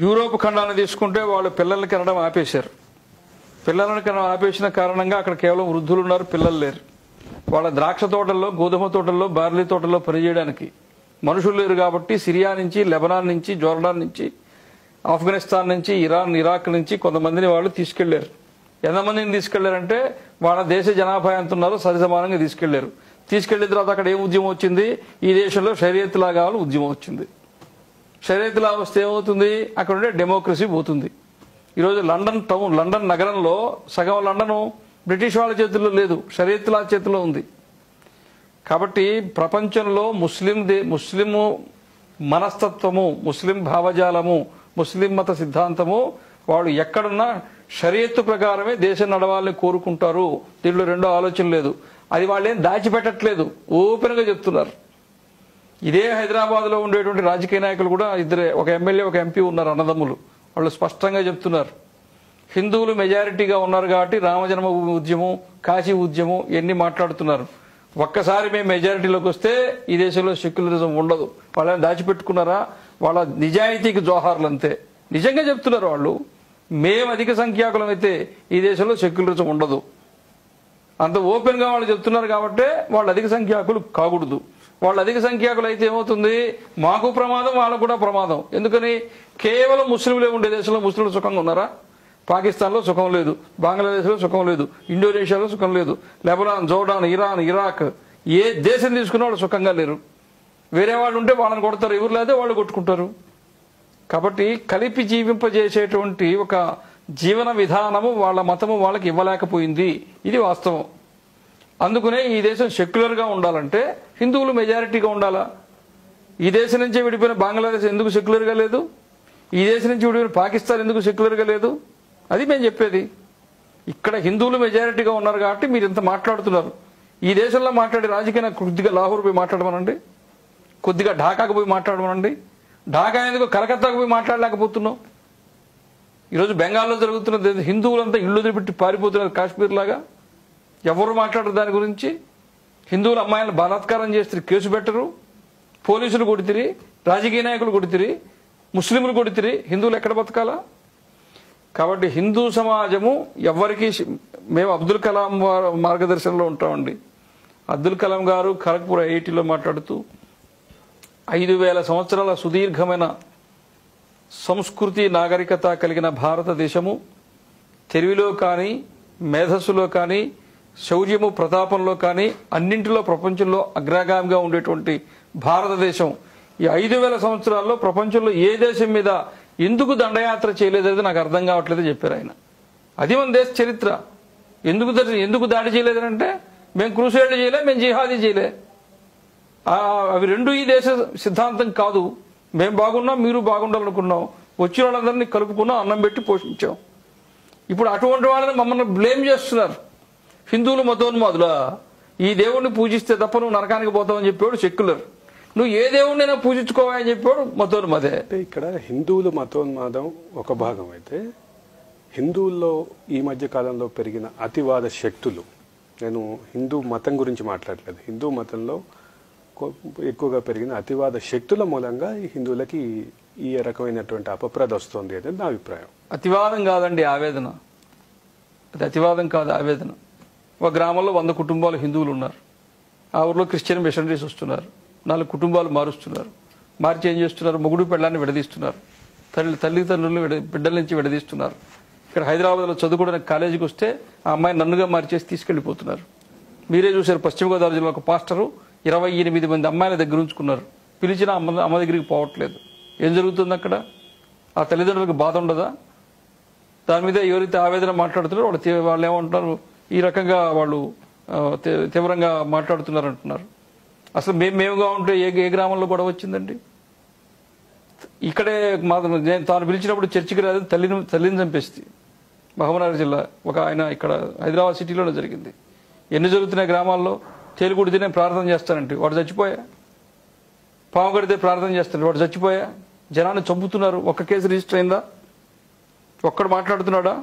Europe ఖండాన్ని తీసుకుంటే వాళ్ళు పిల్లల్ని కనడం ఆపేశారు. పిల్లలను కనడం ఆపేసిన కారణంగా అక్కడ కేవలం వృద్ధులు ఉన్నారు, పిల్లలు లేరు. వాళ్ళ ద్రాక్ష తోటల్లో, గోధుమ తోటల్లో, బార్లీ తోటల్లో పనిచేయడానికి మనుషులు లేరు కాబట్టి సిరియా నుంచి, లెబనాన్ నుంచి, జోర్డాన్ నుంచి, ఆఫ్ఘనిస్తాన్ నుంచి, ఇరాన్, ఇరాక్ నుంచి కొంతమందిని వాళ్ళు తీసుకెళ్లారు. ఎంతమందిని తీసుకెళ్లారంటే వాళ్ళ దేశ జనాభా ఎంత ఉన్నారో సరిసమానంగా తీసుకెళ్లారు. తీసుకెళ్లిన తర్వాత అక్కడ ఏం ఉద్యమం వచ్చింది? ఈ దేశంలో షరియత్ లా కావాలి ఉద్యమం వచ్చింది. షరియత్ లా వస్తే ఏమవుతుంది? అక్కడ ఉండే డెమోక్రసీ పోతుంది. ఈరోజు లండన్ నగరంలో సగం లండను బ్రిటిష్ వాళ్ళ చేతుల్లో లేదు, షరియత్ లా చేతిలో ఉంది. కాబట్టి ప్రపంచంలో ముస్లిం మనస్తత్వము, ముస్లిం భావజాలము, ముస్లిం మత సిద్ధాంతము వాళ్ళు ఎక్కడున్నా షరియత్తు ప్రకారమే దేశం నడవాలని కోరుకుంటారు. దీంట్లో రెండో ఆలోచన లేదు. అది వాళ్ళేం దాచిపెట్టట్లేదు, ఓపెన్గా చెప్తున్నారు. ఇదే హైదరాబాద్లో ఉండేటువంటి రాజకీయ నాయకులు కూడా ఇద్దరే, ఒక ఎమ్మెల్యే ఒక ఎంపీ ఉన్నారు, అన్నదమ్ములు. వాళ్ళు స్పష్టంగా చెప్తున్నారు, హిందువులు మెజారిటీగా ఉన్నారు కాబట్టి రామజన్మభూమి ఉద్యమం, కాశీ ఉద్యమం ఇవన్నీ మాట్లాడుతున్నారు. ఒక్కసారి మేము మెజారిటీలోకి వస్తే ఈ దేశంలో సెక్యులరిజం ఉండదు. వాళ్ళని దాచిపెట్టుకున్నారా? వాళ్ళ నిజాయితీకి జోహార్లు అంతే. నిజంగా చెప్తున్నారు వాళ్ళు, మేము అధిక సంఖ్యాకులం అయితే ఈ దేశంలో సెక్యులరిజం ఉండదు. అంత ఓపెన్గా వాళ్ళు చెప్తున్నారు కాబట్టి వాళ్ళు అధిక సంఖ్యాకులు కాకూడదు. వాళ్ళు అధిక సంఖ్యాకులు అయితే ఏమవుతుంది? మాకు ప్రమాదం, వాళ్ళకు కూడా ప్రమాదం. ఎందుకని? కేవలం ముస్లింలే ఉండే దేశంలో ముస్లింలు సుఖంగా ఉన్నారా? పాకిస్తాన్లో సుఖం లేదు, బంగ్లాదేశ్లో సుఖం లేదు, ఇండోనేషియాలో సుఖం లేదు, లెబనాన్, జోర్డాన్, ఇరాన్, ఇరాక్ ఏ దేశం తీసుకున్నా వాళ్ళు సుఖంగా లేరు. వేరే వాళ్ళు ఉంటే వాళ్ళని కొడతారు, ఎవరు లేదే వాళ్ళు కొట్టుకుంటారు. కాబట్టి కలిపి జీవింపజేసేటువంటి ఒక జీవన విధానము వాళ్ళ మతము వాళ్ళకి ఇవ్వలేకపోయింది. ఇది వాస్తవం. అందుకనే ఈ దేశం సెక్యులర్గా ఉండాలంటే హిందువులు మెజారిటీగా ఉండాలా? ఈ దేశం నుంచే విడిపోయిన బంగ్లాదేశ్ ఎందుకు సెక్యులర్గా లేదు? ఈ దేశం నుంచి విడిపోయిన పాకిస్తాన్ ఎందుకు సెక్యులర్గా లేదు? అది మేము చెప్పేది. ఇక్కడ హిందువులు మెజారిటీగా ఉన్నారు కాబట్టి మీరు ఇంత మాట్లాడుతున్నారు. ఈ దేశంలో మాట్లాడే రాజకీయ కొద్దిగా లాహోర్ పోయి మాట్లాడమనండి, కొద్దిగా ఢాకాకు పోయి మాట్లాడమనండి. ఢాకా ఎందుకు కలకత్తాకు పోయి మాట్లాడలేకపోతున్నాం? ఈరోజు బెంగాల్లో జరుగుతున్న హిందువులంతా ఇళ్ళు వదిలిపెట్టి పారిపోతున్నారు కాశ్మీర్ లాగా. ఎవరు మాట్లాడరు దాని గురించి? హిందువుల అమ్మాయిలను బలాత్కారం చేస్తే కేసు పెట్టరు, పోలీసులు కొడితిరి, రాజకీయ నాయకులు కొడితిరి, ముస్లింలు కొడితిరి, హిందువులు ఎక్కడ బతకాలా? కాబట్టి హిందూ సమాజము ఎవరికి, మేము అబ్దుల్ కలాం మార్గదర్శనంలో ఉంటామండి. అబ్దుల్ కలాం గారు ఖరగ్పూర్ ఐఐటీలో మాట్లాడుతూ 5000 సంవత్సరాల సుదీర్ఘమైన సంస్కృతి నాగరికత కలిగిన భారతదేశము తెలివిలో కానీ, మేధస్సులో కానీ, శౌర్యము ప్రతాపంలో కానీ అన్నింటిలో ప్రపంచంలో అగ్రగామిగా ఉండేటువంటి భారతదేశం ఈ 5000 సంవత్సరాల్లో ప్రపంచంలో ఏ దేశం మీద ఎందుకు దండయాత్ర చేయలేదనేది నాకు అర్థం కావట్లేదు చెప్పారు ఆయన. అది మన దేశ చరిత్ర. ఎందుకు దాడి చేయలేదంటే మేము క్రూసైడ్ చేయలే, మేము జిహాదీ చేయలే. అవి రెండు ఈ దేశ సిద్ధాంతం కాదు. మేము బాగున్నాం, మీరు బాగుండాలనుకున్నాం, వచ్చిన వాళ్ళందరినీ కలుపుకున్నాం, అన్నం పెట్టి పోషించాం. ఇప్పుడు అటువంటి వాళ్ళని మమ్మల్ని బ్లేమ్ చేస్తున్నారు. హిందువులు మతోన్మాదులా? ఈ దేవుడిని పూజిస్తే తప్ప నువ్వు నరకానికి పోతావని చెప్పాడు సెక్యులర్. నువ్వు ఏ దేవుడినైనా పూజించుకోవాలని చెప్పాడు మతోన్మాదే. ఇక్కడ హిందువులు మతోన్మాదం ఒక భాగం అయితే, హిందువుల్లో ఈ మధ్య కాలంలో పెరిగిన అతివాద శక్తులు, నేను హిందూ మతం గురించి మాట్లాడలేదు, హిందూ మతంలో ఎక్కువగా పెరిగిన అతివాద శక్తుల మూలంగా ఈ హిందువులకి ఈ రకమైనటువంటి అపప్రద వస్తుంది అనేది నా అభిప్రాయం. అతివాదం కాదండి, ఆవేదన. అది అతివాదం కాదు, ఆవేదన. ఒక గ్రామంలో 100 కుటుంబాలు హిందువులు ఉన్నారు. ఆ ఊర్లో క్రిస్టియన్ మిషనరీస్ వస్తున్నారు, 4 కుటుంబాలు మారుస్తున్నారు. మార్చి ఏం చేస్తున్నారు? మొగుడు పెళ్ళాన్ని విడదీస్తున్నారు, తల్లిదండ్రులను బిడ్డల నుంచి విడదీస్తున్నారు. ఇక్కడ హైదరాబాద్లో చదువుకోవడానికి కాలేజీకి వస్తే ఆ అమ్మాయి నన్నుగా మార్చేసి తీసుకెళ్లిపోతున్నారు. మీరే చూశారు, పశ్చిమ గోదావరి జిల్లా ఒక పాస్టరు 28 మంది అమ్మాయిల దగ్గర ఉంచుకున్నారు. పిలిచిన అమ్మ దగ్గరికి పోవట్లేదు. ఏం జరుగుతుంది అక్కడ? ఆ తల్లిదండ్రులకు బాధ ఉండదా? దాని మీద ఎవరైతే ఆవేదన మాట్లాడుతున్నారో వాళ్ళు ఏమంటున్నారు? ఈ రకంగా వాళ్ళు తీవ్రంగా మాట్లాడుతున్నారు అంటున్నారు. అసలు మేముగా ఉంటే ఏ గ్రామంలో గొడవ వచ్చిందండి? ఇక్కడే తాను పిలిచినప్పుడు చర్చికి రాదు, తల్లిని చంపేసి మహబూబ్నగర్ జిల్లా ఒక ఆయన ఇక్కడ హైదరాబాద్ సిటీలోనే జరిగింది. ఎన్ని జరుగుతున్నాయి గ్రామాల్లో? తేలికుడితే ప్రార్థన చేస్తానంటే వాడు చచ్చిపోయా, పాము కడితే ప్రార్థన చేస్తాడు వాడు చచ్చిపోయా. జనాన్ని చంపుతున్నారు. ఒక్క కేసు రిజిస్టర్ అయిందా? ఒక్కడు మాట్లాడుతున్నాడా?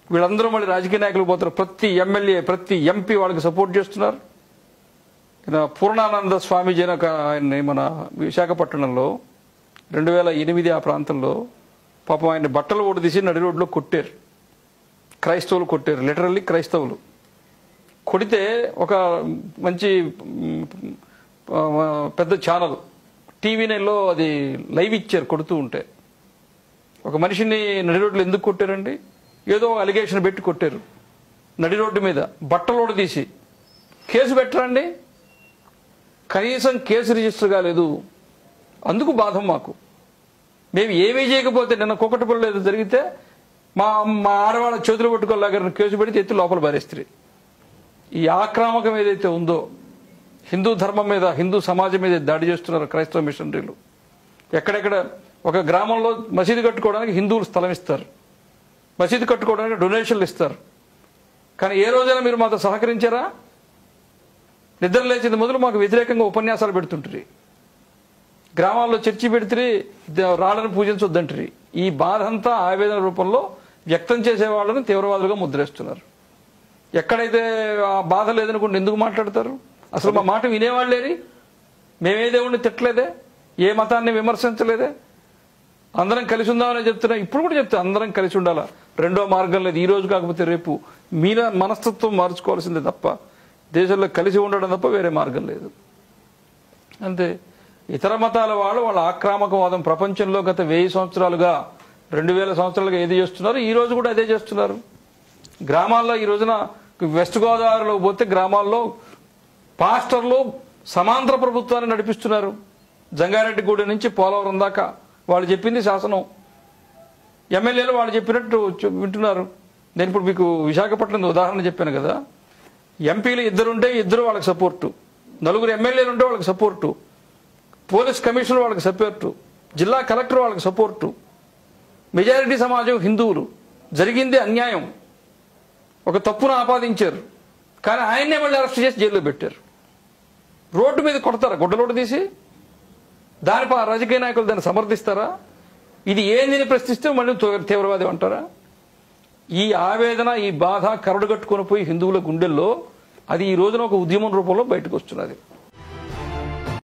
వీళ్ళందరూ మళ్ళీ రాజకీయ నాయకులు పోతారు. ప్రతి ఎమ్మెల్యే, ప్రతి ఎంపీ వాళ్ళకి సపోర్ట్ చేస్తున్నారు. పూర్ణానంద స్వామీజీ ఆయన్ని మన విశాఖపట్నంలో 2008 ఆ ప్రాంతంలో పాపం ఆయన బట్టలు ఓడదీసి నడి రోడ్లో కొట్టారు. క్రైస్తవులు కొట్టారు, లిటరల్లీ క్రైస్తవులు కొడితే ఒక మంచి పెద్ద ఛానల్ TV9లో అది లైవ్ ఇచ్చారు కొడుతూ ఉంటే. ఒక మనిషిని నడి రోడ్లో ఎందుకు కొట్టారండి? ఏదో అలిగేషన్ పెట్టి కొట్టారు నడి రోడ్డు మీద, బట్టలోడు తీసి. కేసు పెట్టరండి, కనీసం కేసు రిజిస్టర్ కాలేదు. అందుకు బాధ మాకు. మేము ఏమీ చేయకపోతే నిన్న కుక్కటిపల్లిలో ఏదో జరిగితే మా ఆడవాళ్ళ చేతులు పట్టుకోలేక కేసు పెడితే ఎత్తి లోపల పారేస్తారు. ఈ ఆక్రమకం ఏదైతే ఉందో, హిందూ ధర్మం మీద, హిందూ సమాజం మీద దాడి చేస్తున్నారు క్రైస్తవ మిషనరీలు. ఎక్కడెక్కడ ఒక గ్రామంలో మసీదు కట్టుకోవడానికి హిందువులు స్థలం ఇస్తారు, మసీదు కట్టుకోవడానికి డొనేషన్లు ఇస్తారు. కానీ ఏ రోజైనా మీరు మాతో సహకరించారా? నిద్ర లేచింది మొదలు మాకు వ్యతిరేకంగా ఉపన్యాసాలు పెడుతుంటారు. గ్రామాల్లో చర్చి పెడితే రాళ్ళను పూజించొద్దంటారు. ఈ బాధ అంతా ఆవేదన రూపంలో వ్యక్తం చేసే వాళ్ళని తీవ్రవాదులుగా ముద్రేస్తున్నారు. ఎక్కడైతే ఆ బాధ లేదనుకుంటే ఎందుకు మాట్లాడతారు? అసలు మా మాట వినేవాళ్ళేరి. మేమే దేవుణ్ణి తిట్టలేదే, ఏ మతాన్ని విమర్శించలేదే. అందరం కలిసి ఉందామని చెప్తున్నా. ఇప్పుడు కూడా చెప్తే అందరం కలిసి ఉండాలా. రెండో మార్గం లేదు. ఈ రోజు కాకపోతే రేపు మీన మనస్తత్వం మార్చుకోవాల్సిందే తప్ప, దేశంలో కలిసి ఉండడం తప్ప వేరే మార్గం లేదు. అంతే. ఇతర మతాల వాళ్ళు వాళ్ళ ఆక్రమకవాదం ప్రపంచంలో గత 1000 సంవత్సరాలుగా 2000 సంవత్సరాలుగా ఏది చేస్తున్నారు, ఈ రోజు కూడా అదే చేస్తున్నారు. గ్రామాల్లో ఈ రోజున వెస్ట్ గోదావరిలో పోతే గ్రామాల్లో పాస్టర్లు సమాంతర ప్రభుత్వాన్ని నడిపిస్తున్నారు. జంగారెడ్డిగూడెం నుంచి పోలవరం దాకా వాళ్ళు చెప్పింది శాసనం. ఎమ్మెల్యేలు వాళ్ళు చెప్పినట్టు వింటున్నారు. నేను ఇప్పుడు మీకు విశాఖపట్నం ఉదాహరణ చెప్పాను కదా. ఎంపీలు 2 ఉంటే 2 వాళ్ళకి సపోర్టు, 4 ఎమ్మెల్యేలు ఉంటే వాళ్ళకి సపోర్టు, పోలీస్ కమిషనర్ వాళ్ళకి సపోర్టు, జిల్లా కలెక్టర్ వాళ్ళకి సపోర్టు. మెజారిటీ సమాజం హిందువులు. జరిగింది అన్యాయం. ఒక తప్పును ఆపాదించారు, కానీ ఆయన్నే మళ్ళీ అరెస్ట్ చేసి జైల్లో పెట్టారు. రోడ్డు మీద కొడతారా గుడ్డలోటు తీసి? దానిపై రాజకీయ నాయకులు దాన్ని సమర్థిస్తారా? ఇది ఏందని ప్రశ్నిస్తే మళ్ళీ తీవ్రవాది అంటారా? ఈ ఆవేదన, ఈ బాధ కరడుగట్టుకొని పోయి హిందువుల గుండెల్లో అది ఈ రోజున ఒక ఉద్యమం రూపంలో బయటకు వస్తున్నది.